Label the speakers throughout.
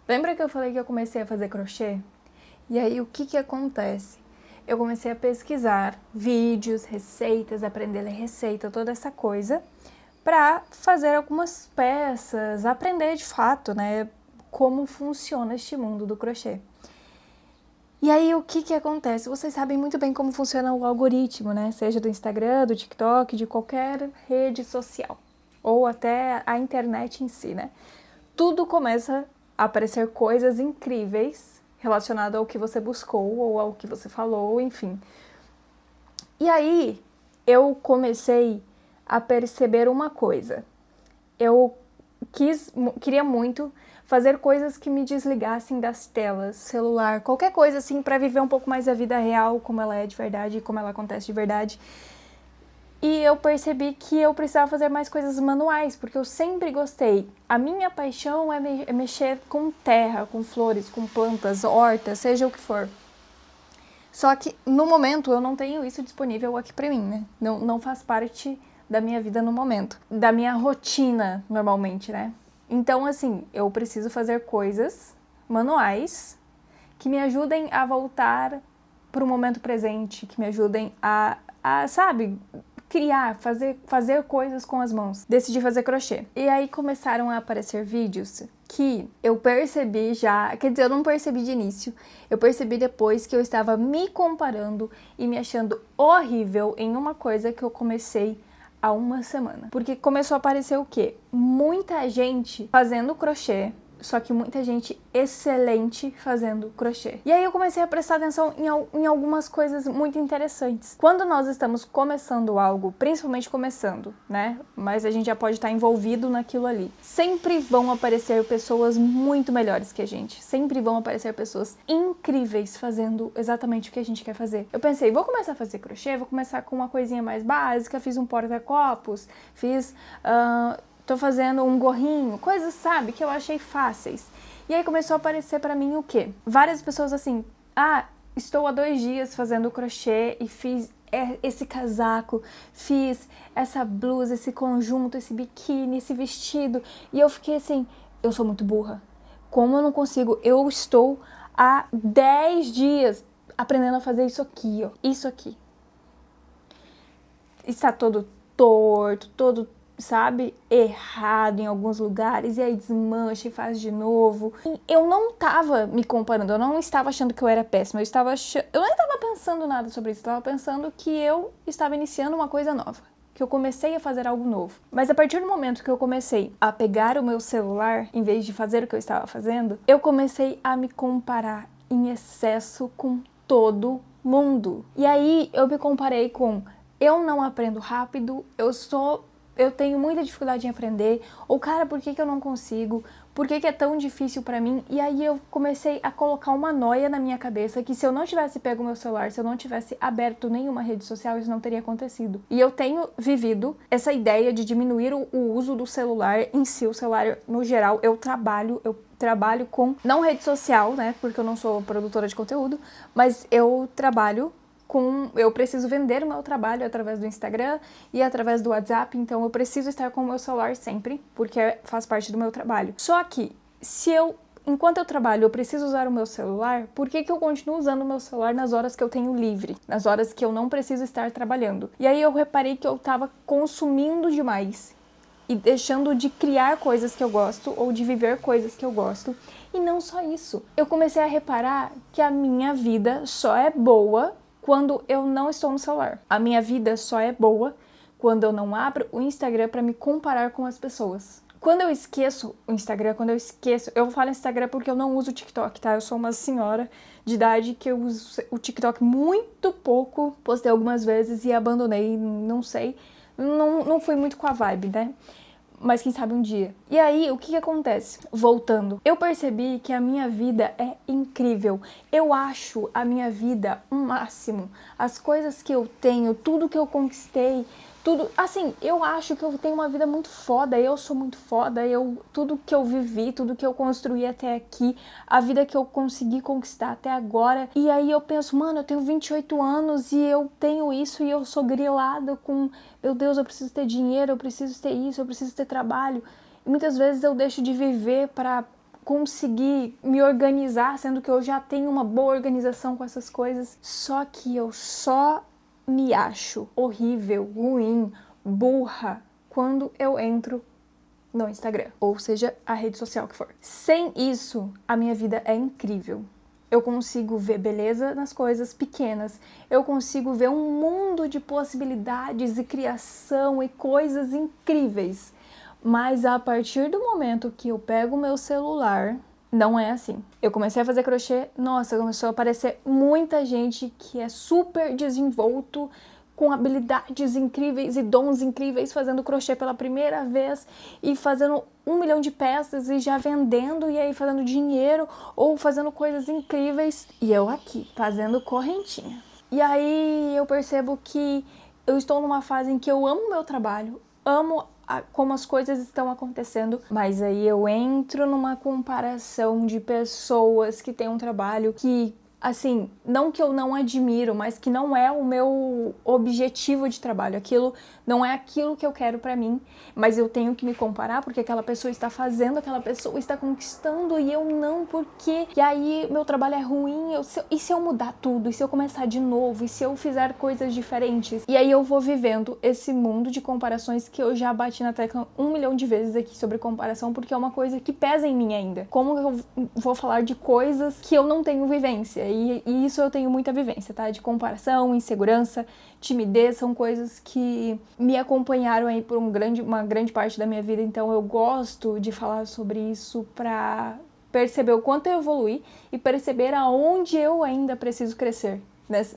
Speaker 1: Lembra que eu falei que eu comecei a fazer crochê? E aí o que acontece? Eu comecei a pesquisar vídeos, receitas, aprender a ler receita, toda essa coisa, para fazer algumas peças, aprender de fato, né, como funciona este mundo do crochê. E aí o que acontece? Vocês sabem muito bem como funciona o algoritmo, né? Seja do Instagram, do TikTok, de qualquer rede social, ou até a internet em si, né? Tudo começa a aparecer coisas incríveis relacionadas ao que você buscou ou ao que você falou, enfim. E aí eu comecei a perceber uma coisa. Eu queria muito fazer coisas que me desligassem das telas, celular, qualquer coisa assim, para viver um pouco mais a vida real, como ela é de verdade, como ela acontece de verdade. E eu percebi que eu precisava fazer mais coisas manuais, porque eu sempre gostei. A minha paixão é mexer com terra, com flores, com plantas, hortas, seja o que for. Só que no momento eu não tenho isso disponível aqui pra mim, né? Não faz parte da minha vida no momento, da minha rotina normalmente, né? Então, assim, eu preciso fazer coisas manuais que me ajudem a voltar pro momento presente, que me ajudem sabe, criar, fazer coisas com as mãos. Decidi fazer crochê. E aí começaram a aparecer vídeos que eu percebi já, quer dizer, eu não percebi de início, eu percebi depois que eu estava me comparando e me achando horrível em uma coisa que eu comecei há uma semana. Porque começou a aparecer o quê? Muita gente fazendo crochê, só que muita gente excelente fazendo crochê. E aí eu comecei a prestar atenção em algumas coisas muito interessantes. Quando nós estamos começando algo, principalmente começando, né? Mas a gente já pode estar envolvido naquilo ali. Sempre vão aparecer pessoas muito melhores que a gente. Sempre vão aparecer pessoas incríveis fazendo exatamente o que a gente quer fazer. Eu pensei, vou começar a fazer crochê, vou começar com uma coisinha mais básica, fiz um porta-copos, tô fazendo um gorrinho, coisas, sabe, que eu achei fáceis. E aí começou a aparecer pra mim o quê? Várias pessoas assim, estou há 2 dias fazendo crochê e fiz esse casaco, fiz essa blusa, esse conjunto, esse biquíni, esse vestido. E eu fiquei assim, eu sou muito burra. Como eu não consigo? Eu estou há 10 dias aprendendo a fazer isso aqui, ó. Isso aqui. Está todo torto, todo, sabe, errado em alguns lugares, e aí desmancha e faz de novo. E eu não tava me comparando, eu não estava achando que eu era péssima, eu nem estava pensando nada sobre isso, eu estava pensando que eu estava iniciando uma coisa nova, que eu comecei a fazer algo novo. Mas a partir do momento que eu comecei a pegar o meu celular, em vez de fazer o que eu estava fazendo, eu comecei a me comparar em excesso com todo mundo. E aí eu me comparei com: eu não aprendo rápido, eu tenho muita dificuldade em aprender, ou cara, por que eu não consigo? Por que é tão difícil pra mim? E aí eu comecei a colocar uma noia na minha cabeça que se eu não tivesse pego o meu celular, se eu não tivesse aberto nenhuma rede social, isso não teria acontecido. E eu tenho vivido essa ideia de diminuir o uso do celular em si, o celular no geral. Eu trabalho com, não rede social, né, porque eu não sou produtora de conteúdo, mas eu trabalho eu preciso vender o meu trabalho através do Instagram e através do WhatsApp, então eu preciso estar com o meu celular sempre, porque faz parte do meu trabalho. Só que, enquanto eu trabalho, eu preciso usar o meu celular, por que eu continuo usando o meu celular nas horas que eu tenho livre? Nas horas que eu não preciso estar trabalhando? E aí eu reparei que eu estava consumindo demais e deixando de criar coisas que eu gosto ou de viver coisas que eu gosto. E não só isso. Eu comecei a reparar que a minha vida só é boa quando eu não estou no celular. A minha vida só é boa quando eu não abro o Instagram para me comparar com as pessoas. Quando eu esqueço o Instagram, eu falo Instagram porque eu não uso o TikTok, tá? Eu sou uma senhora de idade que eu uso o TikTok muito pouco, postei algumas vezes e abandonei, não sei. Não fui muito com a vibe, né? Mas quem sabe um dia. E aí, o que acontece? Voltando, eu percebi que a minha vida é incrível. Eu acho a minha vida um máximo. As coisas que eu tenho, tudo que eu conquistei, tudo, assim, eu acho que eu tenho uma vida muito foda, eu sou muito foda, tudo que eu vivi, tudo que eu construí até aqui, a vida que eu consegui conquistar até agora. E aí eu penso, mano, eu tenho 28 anos e eu tenho isso e eu sou grilada com, meu Deus, eu preciso ter dinheiro, eu preciso ter isso, eu preciso ter trabalho. E muitas vezes eu deixo de viver para conseguir me organizar, sendo que eu já tenho uma boa organização com essas coisas. Só que eu só me acho horrível, ruim, burra quando eu entro no Instagram, ou seja, a rede social que for. Sem isso, a minha vida é incrível. Eu consigo ver beleza nas coisas pequenas. Eu consigo ver um mundo de possibilidades e criação e coisas incríveis. Mas a partir do momento que eu pego o meu celular, não é assim. Eu comecei a fazer crochê, nossa, começou a aparecer muita gente que é super desenvolto, com habilidades incríveis e dons incríveis, fazendo crochê pela primeira vez e fazendo 1 milhão de peças e já vendendo e aí fazendo dinheiro ou fazendo coisas incríveis. E eu aqui, fazendo correntinha. E aí eu percebo que eu estou numa fase em que eu amo meu trabalho, amo como as coisas estão acontecendo, mas aí eu entro numa comparação de pessoas que têm um trabalho que, assim, não que eu não admiro, mas que não é o meu objetivo de trabalho. Aquilo não é aquilo que eu quero pra mim, mas eu tenho que me comparar porque aquela pessoa está fazendo, aquela pessoa está conquistando e eu não, porque e aí meu trabalho é ruim, e se eu mudar tudo, e se eu começar de novo, e se eu fizer coisas diferentes? E aí eu vou vivendo esse mundo de comparações que eu já bati na tecla 1 milhão de vezes aqui sobre comparação, porque é uma coisa que pesa em mim ainda. Como eu vou falar de coisas que eu não tenho vivência? E isso eu tenho muita vivência, tá? De comparação, insegurança, timidez, são coisas que me acompanharam aí por uma grande parte da minha vida, então eu gosto de falar sobre isso pra perceber o quanto eu evoluí e perceber aonde eu ainda preciso crescer.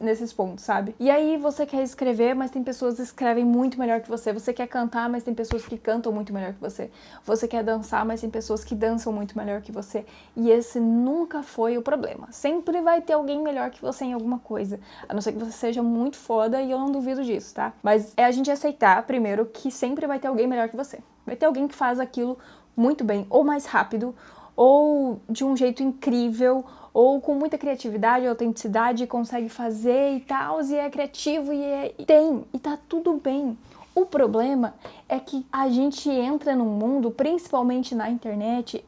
Speaker 1: Nesses pontos, sabe? E aí você quer escrever, mas tem pessoas que escrevem muito melhor que você. Você quer cantar, mas tem pessoas que cantam muito melhor que você. Você quer dançar, mas tem pessoas que dançam muito melhor que você. E esse nunca foi o problema. Sempre vai ter alguém melhor que você em alguma coisa. A não ser que você seja muito foda, e eu não duvido disso, tá? Mas é a gente aceitar, primeiro, que sempre vai ter alguém melhor que você. Vai ter alguém que faz aquilo muito bem, ou mais rápido, ou de um jeito incrível, ou com muita criatividade, autenticidade, consegue fazer e tal, e é criativo e tá tudo bem. O problema é que a gente entra num mundo, principalmente na internet,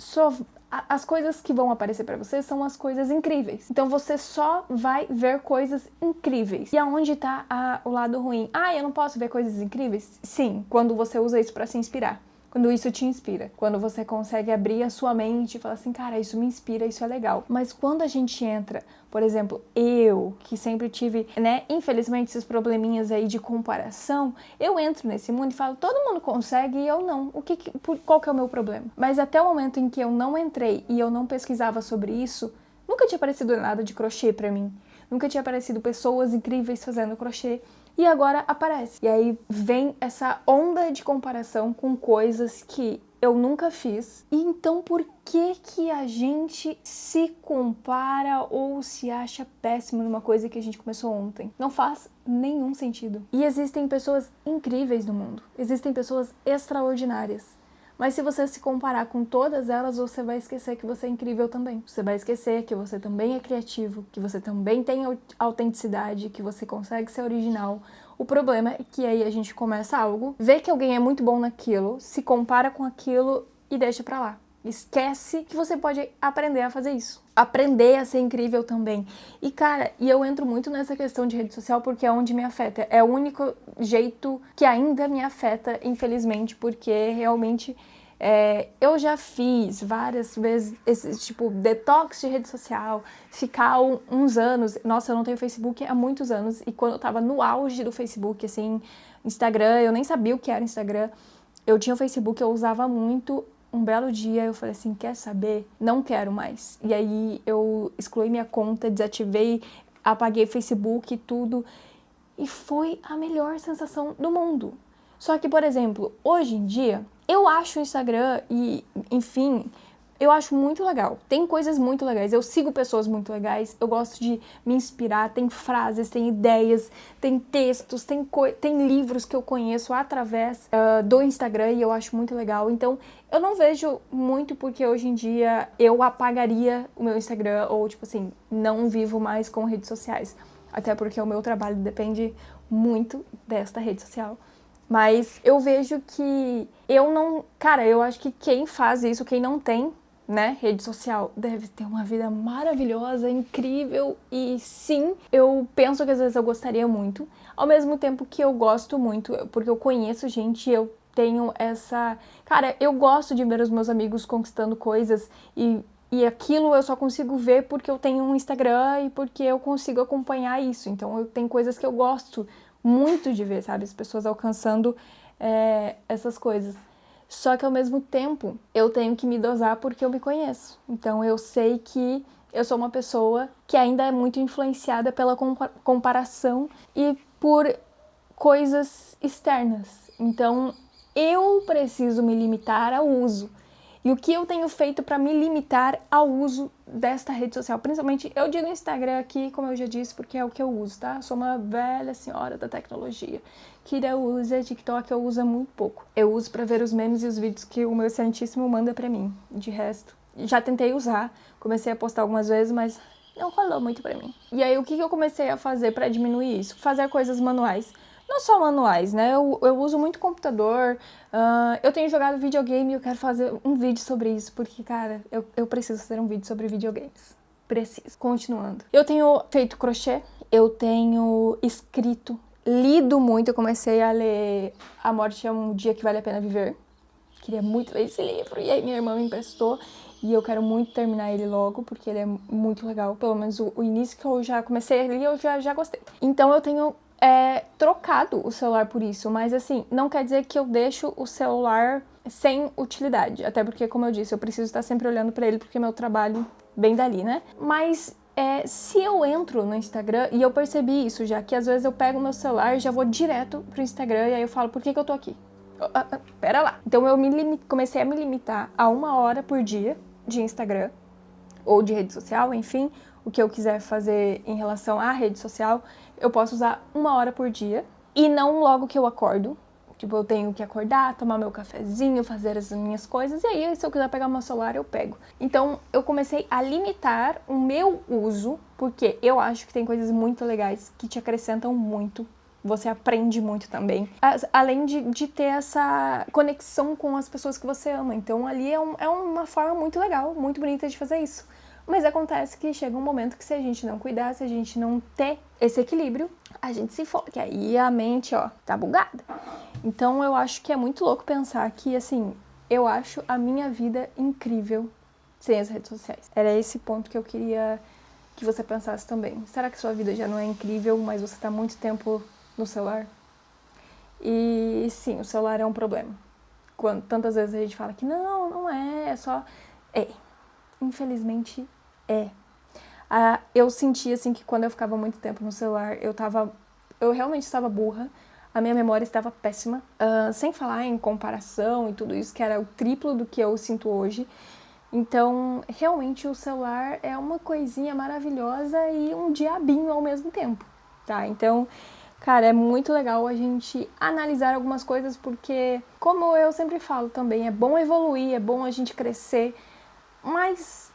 Speaker 1: as coisas que vão aparecer pra você são as coisas incríveis. Então você só vai ver coisas incríveis. E aonde tá o lado ruim? Ah, eu não posso ver coisas incríveis? Sim, quando você usa isso pra se inspirar. Quando isso te inspira, quando você consegue abrir a sua mente e falar assim, cara, isso me inspira, isso é legal. Mas quando a gente entra, por exemplo, eu, que sempre tive, né, infelizmente esses probleminhas aí de comparação, eu entro nesse mundo e falo, todo mundo consegue e eu não. Qual que é o meu problema? Mas até o momento em que eu não entrei e eu não pesquisava sobre isso, nunca tinha aparecido nada de crochê pra mim. Nunca tinha aparecido pessoas incríveis fazendo crochê. E agora aparece. E aí vem essa onda de comparação com coisas que eu nunca fiz. E então por que a gente se compara ou se acha péssimo numa coisa que a gente começou ontem? Não faz nenhum sentido. E existem pessoas incríveis no mundo. Existem pessoas extraordinárias. Mas se você se comparar com todas elas, você vai esquecer que você é incrível também. Você vai esquecer que você também é criativo, que você também tem autenticidade, que você consegue ser original. O problema é que aí a gente começa algo, vê que alguém é muito bom naquilo, se compara com aquilo e deixa pra lá. Esquece que você pode aprender a fazer isso. Aprender a ser incrível também. E cara, eu entro muito nessa questão de rede social porque é onde me afeta. É o único jeito que ainda me afeta, infelizmente, porque realmente eu já fiz várias vezes esse tipo detox de rede social, ficar uns anos. Nossa, eu não tenho Facebook há muitos anos. E quando eu tava no auge do Facebook, assim, Instagram, eu nem sabia o que era Instagram. Eu tinha o Facebook, eu usava muito. Um belo dia eu falei assim, quer saber? Não quero mais. E aí eu excluí minha conta, desativei, apaguei Facebook e tudo. E foi a melhor sensação do mundo. Só que, por exemplo, hoje em dia, eu acho o Instagram e, enfim, eu acho muito legal. Tem coisas muito legais. Eu sigo pessoas muito legais. Eu gosto de me inspirar. Tem frases, tem ideias, tem textos, tem livros que eu conheço através do Instagram e eu acho muito legal. Então, eu não vejo muito porque hoje em dia eu apagaria o meu Instagram ou, tipo assim, não vivo mais com redes sociais. Até porque o meu trabalho depende muito desta rede social. Mas eu vejo que eu não... Cara, eu acho que quem faz isso, quem não tem né, rede social, deve ter uma vida maravilhosa, incrível, e sim, eu penso que às vezes eu gostaria muito, ao mesmo tempo que eu gosto muito, porque eu conheço gente, eu tenho essa... Cara, eu gosto de ver os meus amigos conquistando coisas, e aquilo eu só consigo ver porque eu tenho um Instagram e porque eu consigo acompanhar isso, então eu tenho coisas que eu gosto muito de ver, sabe, as pessoas alcançando essas coisas. Só que ao mesmo tempo eu tenho que me dosar porque eu me conheço. Então eu sei que eu sou uma pessoa que ainda é muito influenciada pela comparação e por coisas externas. Então eu preciso me limitar ao uso. E o que eu tenho feito para me limitar ao uso desta rede social? Principalmente, eu digo Instagram aqui, como eu já disse, porque é o que eu uso, tá? Sou uma velha senhora da tecnologia. Kira usa, TikTok eu uso muito pouco. Eu uso para ver os memes e os vídeos que o meu santíssimo manda para mim. De resto, já tentei usar, comecei a postar algumas vezes, mas não rolou muito para mim. E aí, o que eu comecei a fazer para diminuir isso? Fazer coisas manuais. Não só manuais, né? Eu uso muito computador, eu tenho jogado videogame e eu quero fazer um vídeo sobre isso, porque, cara, eu preciso fazer um vídeo sobre videogames. Preciso. Continuando. Eu tenho feito crochê, eu tenho escrito, lido muito, eu comecei a ler A Morte é um Dia que Vale a Pena Viver. Queria muito ler esse livro, e aí minha irmã me emprestou, e eu quero muito terminar ele logo, porque ele é muito legal. Pelo menos o início que eu já comecei a ler, eu já gostei. Então eu tenho trocado o celular por isso, mas assim, não quer dizer que eu deixo o celular sem utilidade, até porque, como eu disse, eu preciso estar sempre olhando para ele, porque meu trabalho vem dali, né? Mas se eu entro no Instagram, e eu percebi isso já, que às vezes eu pego o meu celular e já vou direto pro Instagram, e aí eu falo, por que eu tô aqui? Pera lá. Então eu comecei a me limitar a 1 hora por dia de Instagram, ou de rede social, enfim, o que eu quiser fazer em relação à rede social, eu posso usar 1 hora por dia, e não logo que eu acordo. Tipo, eu tenho que acordar, tomar meu cafezinho, fazer as minhas coisas, e aí, se eu quiser pegar meu celular, eu pego. Então, eu comecei a limitar o meu uso, porque eu acho que tem coisas muito legais que te acrescentam muito. Você aprende muito também. Além de ter essa conexão com as pessoas que você ama. Então, ali é uma forma muito legal, muito bonita de fazer isso. Mas acontece que chega um momento que, se a gente não cuidar, se a gente não ter esse equilíbrio, a gente se fode. Aí a mente, ó, tá bugada. Então eu acho que é muito louco pensar que, assim, eu acho a minha vida incrível sem as redes sociais. Era esse ponto que eu queria que você pensasse também. Será que sua vida já não é incrível, mas você tá muito tempo no celular? E sim, o celular é um problema. Tantas vezes a gente fala que não é só... Infelizmente, eu senti, assim, que quando eu ficava muito tempo no celular, eu realmente estava burra, a minha memória estava péssima, sem falar em comparação e tudo isso, que era o triplo do que eu sinto hoje. Então, realmente, o celular é uma coisinha maravilhosa e um diabinho ao mesmo tempo, tá? Então, cara, é muito legal a gente analisar algumas coisas, porque, como eu sempre falo também, é bom evoluir, é bom a gente crescer, mas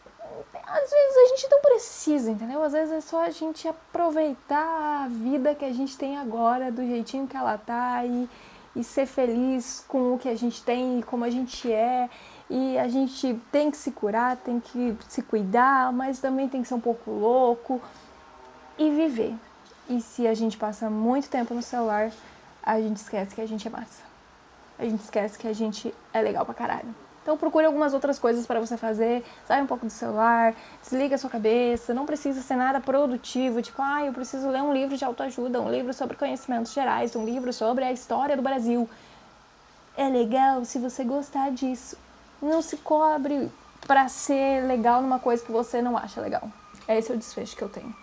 Speaker 1: às vezes a gente não precisa, entendeu? Às vezes é só a gente aproveitar a vida que a gente tem agora, do jeitinho que ela tá, e ser feliz com o que a gente tem e como a gente é. E a gente tem que se curar, tem que se cuidar, mas também tem que ser um pouco louco e viver. E se a gente passa muito tempo no celular, a gente esquece que a gente é massa. A gente esquece que a gente é legal pra caralho. Então procure algumas outras coisas para você fazer, sai um pouco do celular, desliga a sua cabeça, não precisa ser nada produtivo, tipo, eu preciso ler um livro de autoajuda, um livro sobre conhecimentos gerais, um livro sobre a história do Brasil. É legal se você gostar disso. Não se cobre para ser legal numa coisa que você não acha legal. Esse é o desfecho que eu tenho.